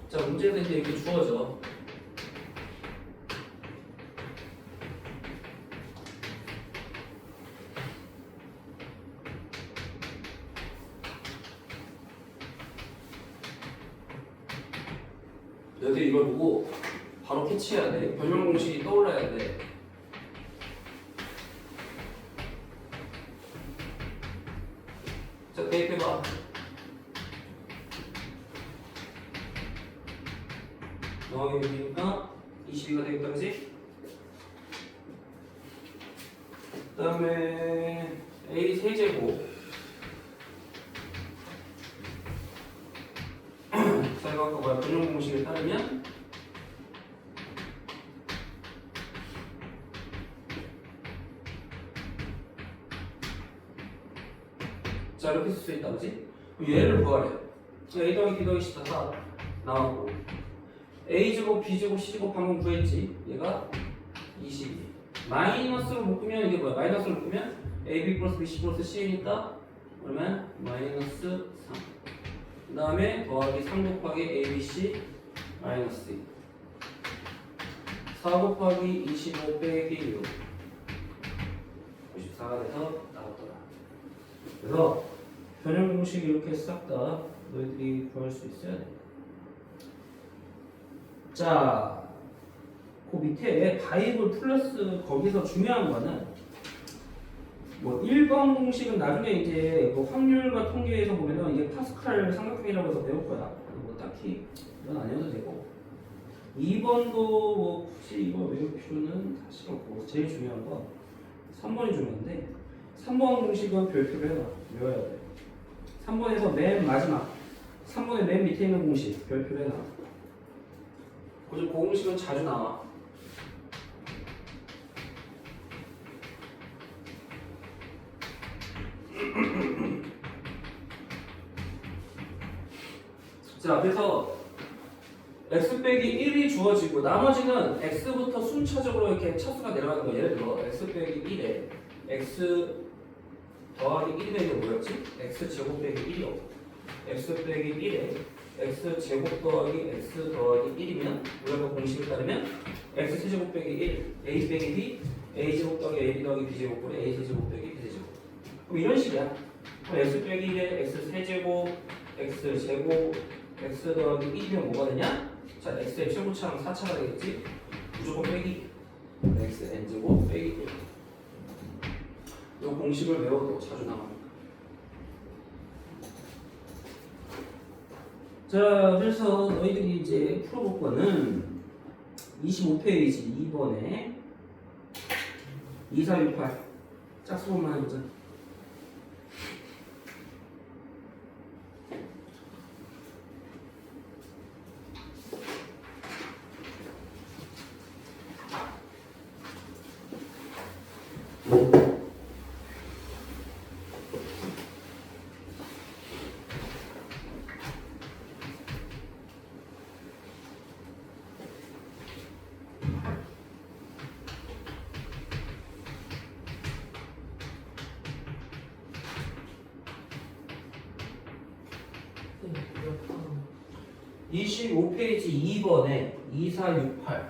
A: 자, 문제가 이제 이렇게 주어져. 너희들 이걸 보고 바로 캐치해야 돼. 변형 공식이 떠올라야 돼. 자, 대입해봐. 너희니까 22가 되겠다, 그지? 그 다음에 a 세제곱 자, 이거 아까 뭐야? 변형 공식에 따르면 자, 이렇게 쓸 수 있다, 그지? 얘를 구하래. a 더하기 b 더하기 c 다 나왔고 a 제곱, b 제곱, c 제곱 방금 구했지? 얘가 22. 마이너스로 묶으면 이게 뭐야? 마이너스로 묶으면 ab 플러스 bc 플러스 c니까 그러면 마이너스 3. 그 다음에 더하기 3 곱하기 abc 마이너스 2. 4 곱하기 25 빼기 6. 54가 돼서 나왔더라. 그래서 변형 공식 이렇게 싹 다 너희들이 구할 수 있어야 돼. 자, 그 밑에 바이블 플러스 거기서 중요한 거는 뭐 1번 공식은 나중에 이제 뭐 확률과 통계에서 보면은 이게 파스칼 삼각형이라고 해서 배울 거야. 뭐 딱히 이건 안 해도 되고 2번도 뭐 굳이 이거 외울 필요는 사실 없고 제일 중요한 건 3번이 중요한데 3번 공식은 별표로 해놔. 외워야 돼. 3번에서 맨 마지막 3번의 맨 밑에 있는 공식 별표로 해놔. 그 공식은 자주 나와. 자, 그래서 x 빼기 1이 주어지고 나머지는 x부터 순차적으로 이렇게 차수가 내려가는 거. 예를 들어 x 빼기 1에 x 더하기 1이 되는 게 뭐였지? x 제곱 빼기 1이요. x 빼기 1에 x 제곱 더하기 x 더하기 1이면 우리가 공식을 따르면 x 세제곱 빼기 1 a 빼기 b a 제곱 더하기 ab 더하기 b 제곱분의 a 세제곱 빼기 b 세제곱. 그럼 이런 식이야. 그럼 x 빼기 1에 x 세제곱 x 제곱 x 더하기 1이면 뭐가 되냐? 자, x의 최고차랑 4차가 되겠지? 무조건 빼기 x n제곱 빼기 1. 이 공식을 외워도 자주 나옵니다. 자, 그래서 너희들이 이제 풀어볼 거는 25페이지 2번에 2468 짝수분만 해보자. 25페이지 2번에 2468.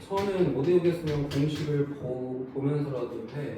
A: 처음엔 못 외우겠으면 공식을 보면서라도 해.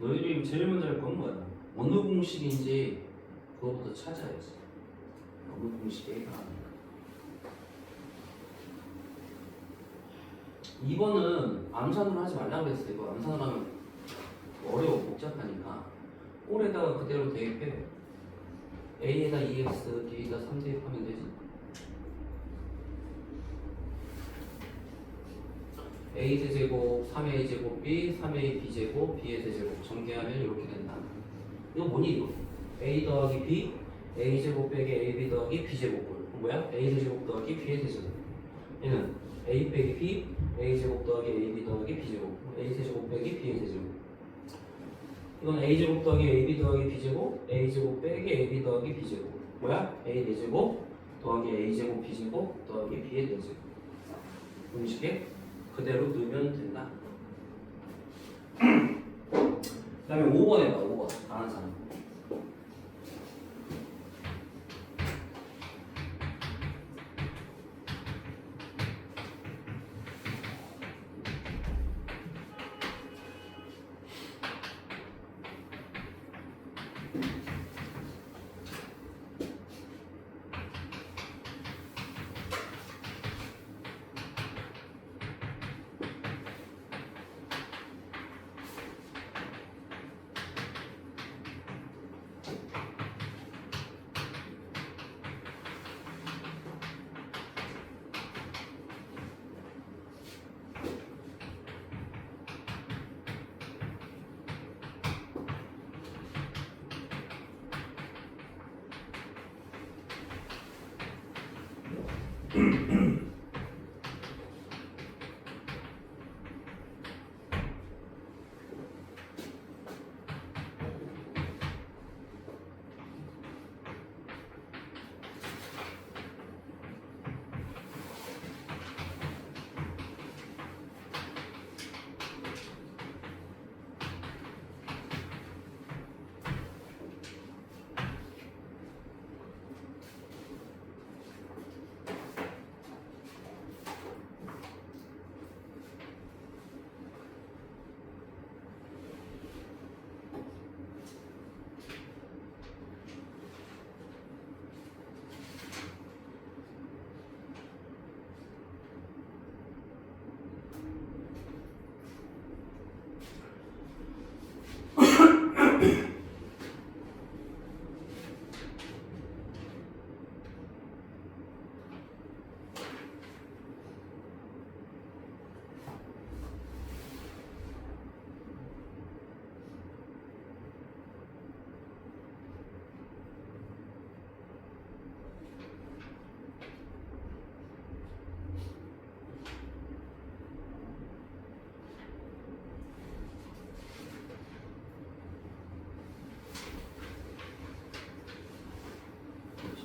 A: 너희들이 제일 먼저 할 건 뭐야? 어느 공식인지 그거부터 찾아야지. 어느 공식에 해당하는가. 2번은 암산으로 하지 말라고 그랬어. 이거 암산으로 하면 어려워, 복잡하니까 꼴에다가 그대로 대입해. A에다 2x, B에다 3 대입하면 되지. A 세제곱, 3A 제곱 B, 3A B제곱, B의 세제곱 전개하면 이렇게 된다. 이거 뭐니 이거? A 더하기 B, A 제곱 빼기 AB 더하기 B 제곱을 뭐야? A 세제곱 더하기 B의 세제곱. 얘는 A 빼기 B, A 제곱 더하기 AB 더하기 B 제곱, A 세제곱 빼기 B의 세제곱. 이건 A 제곱 더하기 AB 더하기 B 제곱, A 제곱 빼기 AB 더하기 B 제곱. 뭐야? A 4제곱 더하기 A 제곱 B 제곱 더하기 B의 4제곱. 공식에 그대로 넣으면 된다. 그 다음에 5번 해봐. 5번 아는 사람.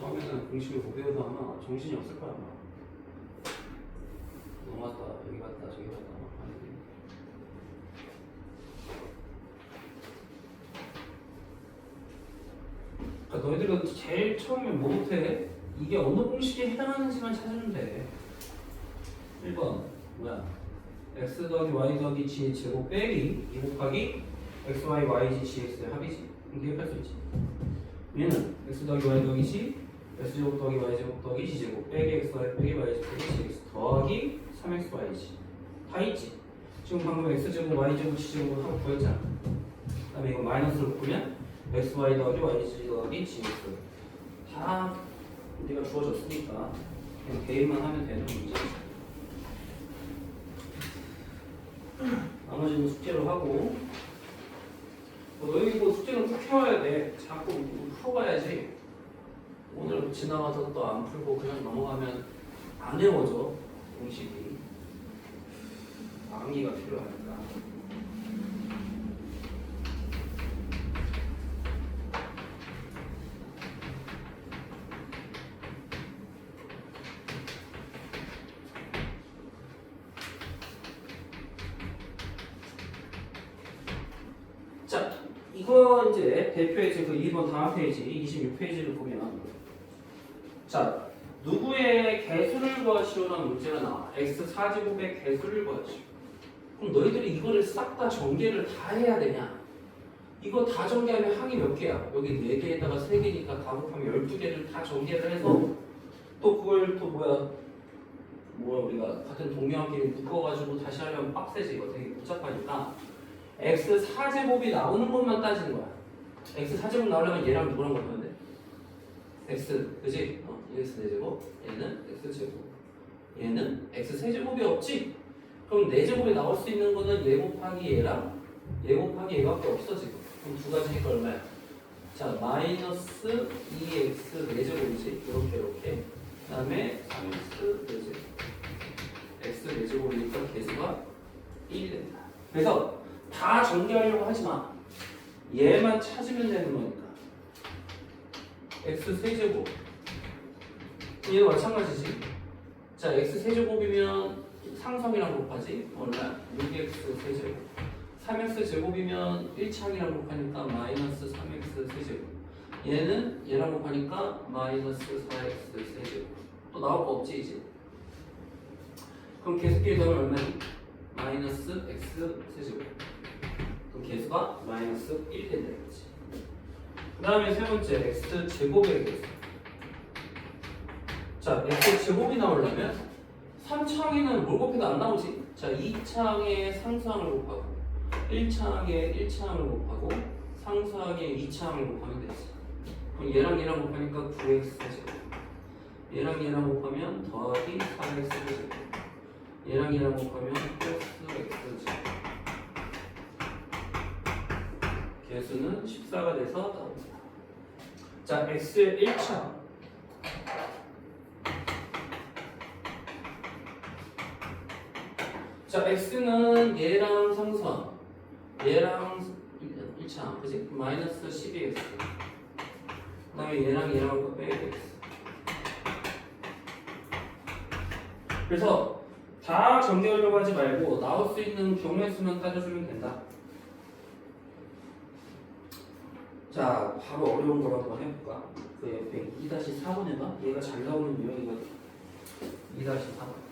A: 처음에는 공식을 못 배워서 아마 정신이 없을 거야 아마. 넘어갔다 여기 갔다 저기 갔다 막 하는데. 그러니까 너희들은 제일 처음에 뭐부터 해? 이게 어느 공식에 해당하는지만 찾으면 돼. 1번 뭐야? x 더하기 y 더하기 g의 제곱 빼기 2 곱하기 x, y, y, g, gx의 합이지. 그럼 기억할 수 있지. 얘는 x 더하기 y 더하기 g x 제곱 더하기 y 제곱 더하기 g 제곱 빼기 x, y 빼기 y 제곱 빼기 gx 더하기 3x, yg 다 있지. 지금 방금 x 제곱, y 제곱, g 제곱 하고 구했잖아. 그 다음에 이거 마이너스를 보면 x, y 더하기 yg 더하기 gx 다 우리가 주어졌으니까 그냥 대입만 하면 되는 문제. 나머지는 숙제로 하고 너희 뭐 숙제는 꼭 해와야 돼. 자꾸 풀어봐야지. 오늘 지나가서 또 안 풀고 그냥 넘어가면 안 외워져. 공식이 암기가 필요하니까. 자, 이거 이제 대표의 그 2번 다음 페이지 26페이지를 보면 자, 누구의 개수를 구하시오라는 문제가 나와. x 4제곱의 개수를 구하시오. 그럼 너희들이 이거를 싹 다 전개를 다 해야 되냐? 이거 다 전개하면 항이 몇 개야? 여기 4개에다가 3개니까 다 곱하면 12개를 다 전개를 해서 또 그걸 또 뭐야 우리가 같은 동명끼리 묶어가지고 다시 하려면 빡세지. 이거 되게 복잡하니까 x 4제곱이 나오는 것만 따지는 거야. x 4제곱 나오려면 얘랑 누구랑 곱하면 돼? x, 그지? x 4제곱, 얘는 x제곱, 얘는 x 세제곱이 없지? 그럼 4제곱이 나올 수 있는 거는 얘 곱하기 얘랑 얘 곱하기 얘밖에 없어 지금. 그럼 두 가지니까 얼마야? 자, 마이너스 2x 4제곱이지? 이렇게 그 다음에 3x 4제곱 x 4제곱이니까 개수가 1이 된다. 그래서 다 전개하려고 하지 마. 얘만 찾으면 되는 거니까. x 세제곱 얘도 마찬가지지. 자, x 세제곱이면 상성이랑 곱하지. 얼마? 6x 세제곱. 3x 제곱이면 1창이랑 곱하니까 마이너스 3x 세제곱. 얘는 얘랑 곱하니까 마이너스 4x 세제곱. 또 나올 거 없지 이제. 그럼 계수끼리 더하면 얼마니? 마이너스 x 세제곱. 그럼 개수가 마이너스 1 된다 이거지. 그 다음에 세 번째 x 제곱의 개수. 자, x 제곱이 나오려면 3창에는 뭘 곱해도 안 나오지. 자, 2창에 상수항을 곱하고 1창에 1창을 곱하고 상수항에 2창을 곱하면 되지. 그럼 얘랑 얘랑 곱하니까 9x 제곱. 얘랑 얘랑 곱하면 더하기 4x 제곱. 얘랑 얘랑 곱하면 플러스 x 제곱. 개수는 14가 돼서 나옵니다. 자, x의 1창. 자, x는 얘랑 상수항, 얘랑 1창, 그치? 마이너스 12x. 그 다음에 얘랑 얘랑 빼기 x. 그래서 다 전개하려고 하지 말고 나올 수 있는 경우의 수만 따져주면 된다. 자, 바로 어려운 거 한번 해볼까? 그 옆에 2-4번 해봐. 얘가 잘 나오는 유형이거든. 2-4번.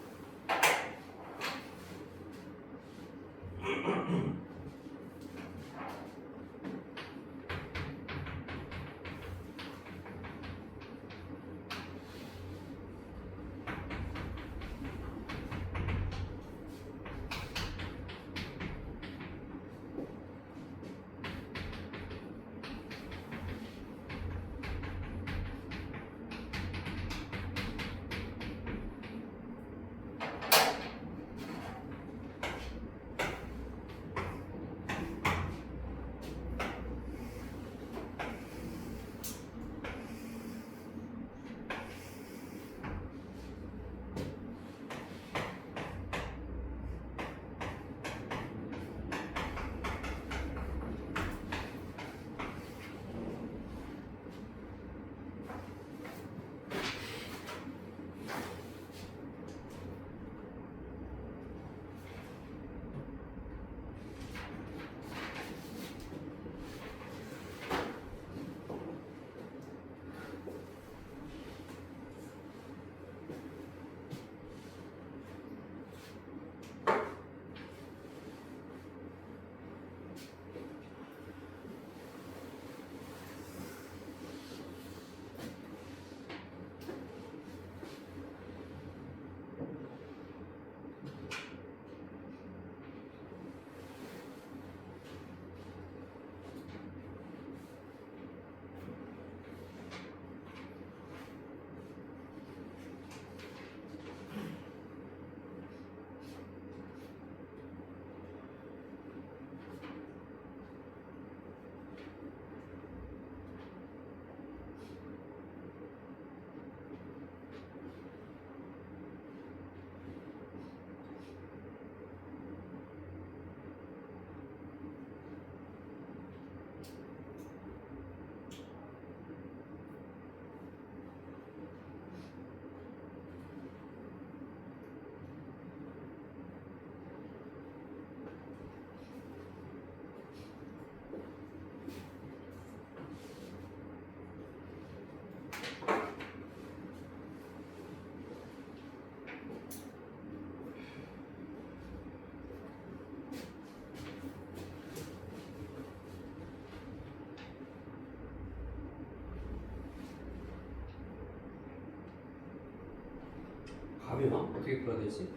A: 가면 어떻게 풀어야 되지?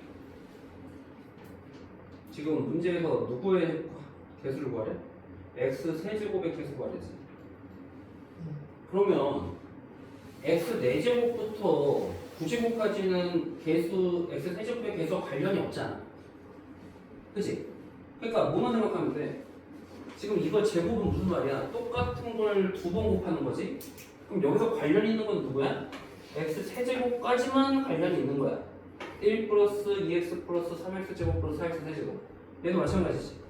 A: 지금 문제에서 누구의 개수를 구하래? x 세제곱의 개수 구하래지. 그러면 x 4제곱부터 9제곱까지는 개수 x 세제곱의 개수와 관련이 없잖아. 그치? 그러니까 뭐만 생각하면 돼? 지금 이거 제곱은 무슨 말이야? 똑같은 걸 2번 곱하는 거지? 그럼 여기서 관련이 있는 건 누구야? x 세제곱까지만 관련이 있는 거야. 1 플러스 2x 플러스 3x 제곱 플러스 4x 세제곱. 얘도 마찬가지지.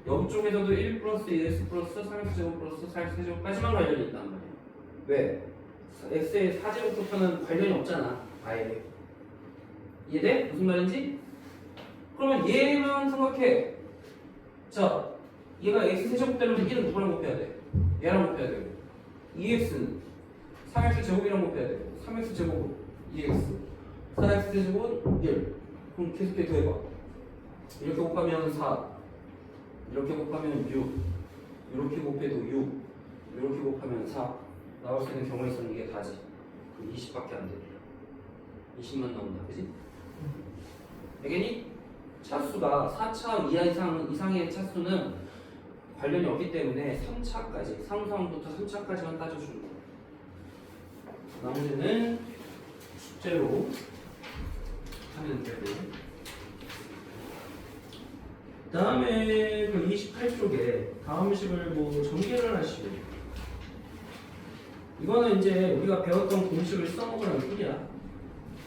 A: 옆쪽에서도 1 플러스 2x 플러스 3x 제곱 플러스 4x 세제곱까지만 관련이 있단 말이야. 왜? x의 4제곱부터는 관련이 없잖아. 아예. 이해돼? 무슨 말인지? 그러면 얘만 생각해. 자, 얘가 x 세제곱되면 얘는 누구랑 곱해야 돼? 얘랑 곱해야 되고 2x는 3x 제곱이랑 곱해야 되고 3x 제곱은 2x 4x 제곱은 1. 그럼 계속해 더해봐. 이렇게 곱하면 4, 이렇게 곱하면 6, 이렇게 곱해도 6, 이렇게 곱하면 4. 나올 수 있는 경우에서는 이게 다지. 그럼 20밖에 안 돼. 20만 나온다, 그지? 알겠니? 차수가 4차 이상의 차수는 관련이 없기 때문에 3차까지, 상수항부터 3차까지만 따져주는 거야. 나머지는 숙제로 하면 되고. 그 다음에 그 28쪽에 다음 식을 뭐 전개를 하시고, 이거는 이제 우리가 배웠던 공식을 써먹으라는 뜻이야.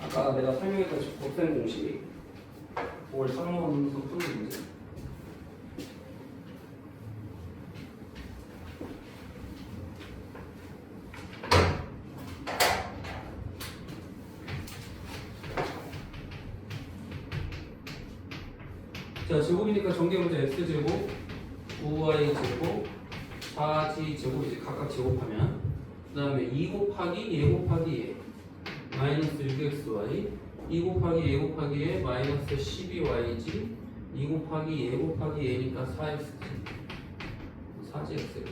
A: 아까 내가 설명했던 곱셈 공식, 그걸 써먹으면서 푸는 문제. 자, 제곱이니까 전개문제 x제곱, 9y제곱, 4g제곱 이제 각각 제곱하면, 그 다음에 2 곱하기 얘 곱하기 얘 마이너스 6xy, 2 곱하기 얘 곱하기 얘 마이너스 12yg, 2 곱하기 얘 곱하기 얘니까 4xg, 4gx.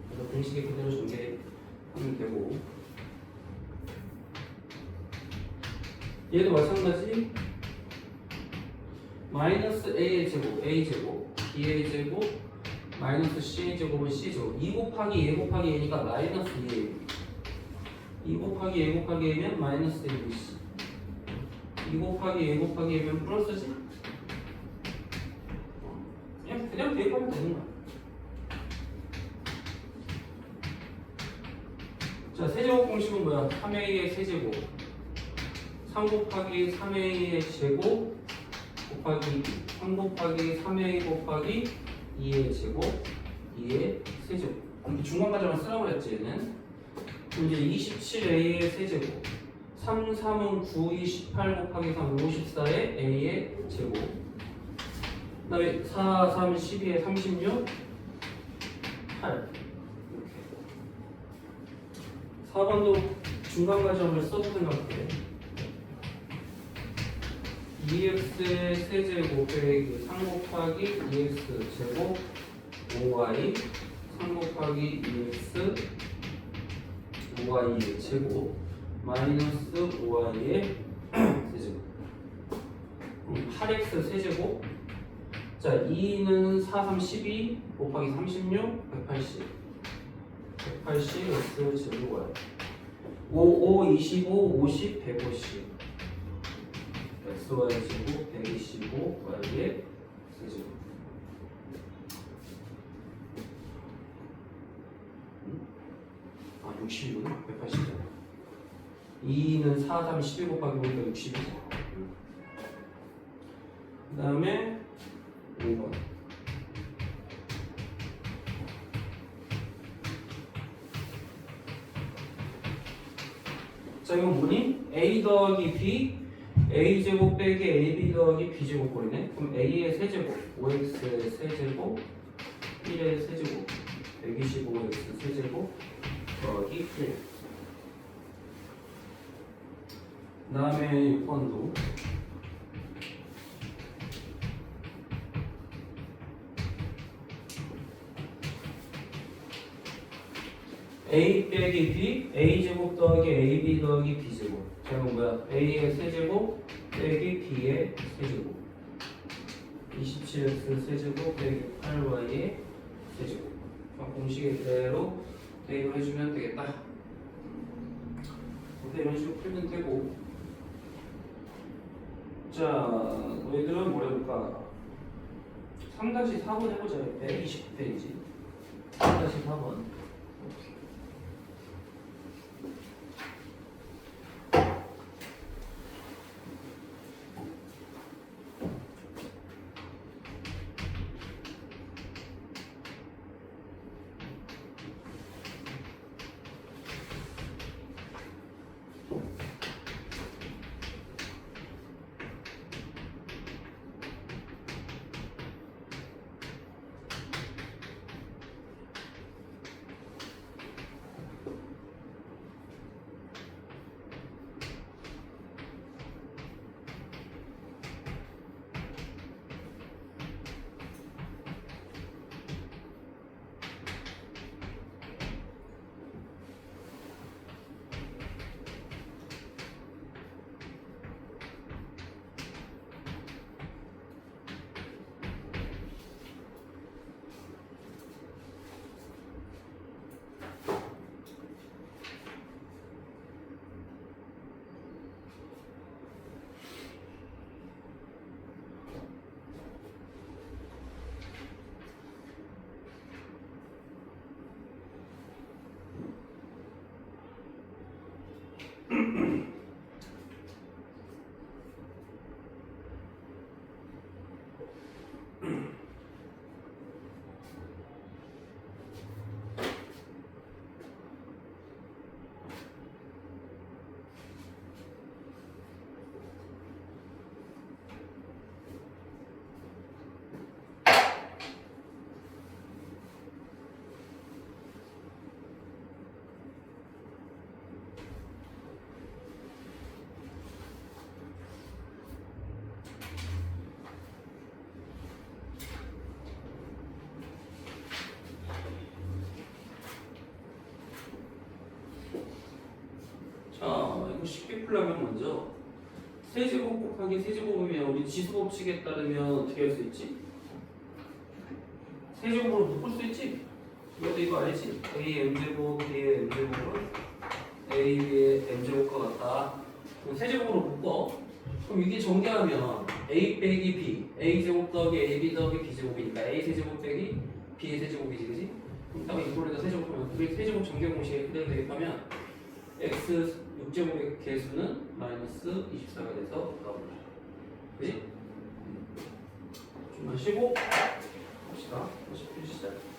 A: 그래서 공식에 그대로 전개하면 되고, 얘도 마찬가지. 마이너스 a의 제곱, a제곱, b의 제곱, 마이너스 c의 제곱은 c제곱. 2 곱하기 a 곱하기 a니까 마이너스 2a. 2 곱하기 a 곱하기 a면 마이너스 2c. 2 곱하기 a 곱하기 a면 플러스지? 그냥 대입하면 되는 거야. 자, 세제곱 공식은 뭐야? 3a의 세제곱. 3 곱하기 3a의 제곱 곱하기 3 곱하기 3a 곱하기 2의 제곱 2의 세제곱. 이렇게 중간까지만 쓰라고 했지 얘는. 그럼 이제 27a의 세제곱 3, 3은 9, 2, 18 곱하기 3, 54의 a의 제곱. 그 다음에 4, 3, 12에 36 8 이렇게. 4번도 중간 과정을 써보든가 할게. 2x의 세제곱 빼기 3 곱하기 2x 제곱 5y 3 곱하기 2x 5y의 제곱 마이너스 5y의 세제곱. 8x 세제곱. 자, 2는 4, 3, 12 곱하기 36 180 180 x 제곱 y 5, 5, 25 50 150 xy 제곱 125 y의 세제곱. 아 60이구나. 180이잖아. 2는 4, 3, 12 곱하기 보니까 60이죠. 그 다음에 5번. 자, 이건 뭐니? a 더하기 b a제곱 빼기 ab 더하기 b제곱 꼴이네. 그럼 a의 세제곱 5x의 세제곱 1의 세제곱 125x 세제곱 더하기 1. 그 다음에 6번도 a 빼기 b a제곱 더하기 ab 더하기 b제곱. 자, 이건 뭐야? a의 세제곱 빼기 b의 세제곱 27x 세제곱 빼기 8y의 세제곱 공식에 그대로 대입을 해주면 되겠다. 이런 식으로 풀면 되고 자 너희들은 뭘 해볼까? 3-4번 해보자. 120페이지 3-4번 자, 이거 쉽게 풀려면 먼저 세제곱 곱하기 세제곱이면 우리 지수 법칙에 따르면 어떻게 할 수 있지? 세제곱으로 묶을 수 있지? 이것도 이거 알지? A m제곱 B의 m제곱은 A B의 m제곱과 같다. 그럼 세제곱으로 묶어. 그럼 이게 전개하면 A 빼기 B, A 제곱 더하기 A B 더하기 B 제곱이니까 A 세제곱 빼기 B의 세제곱이지, 그지? 그럼 딱 이꼴에다 세제곱하면 우리 세제곱 전개 공식에 그대로 대입하면 x 6제곱의 개수는 마이너스 24가 돼서 나옵니다. 그지? 좀만 쉬고 봅시다. 다시 시작.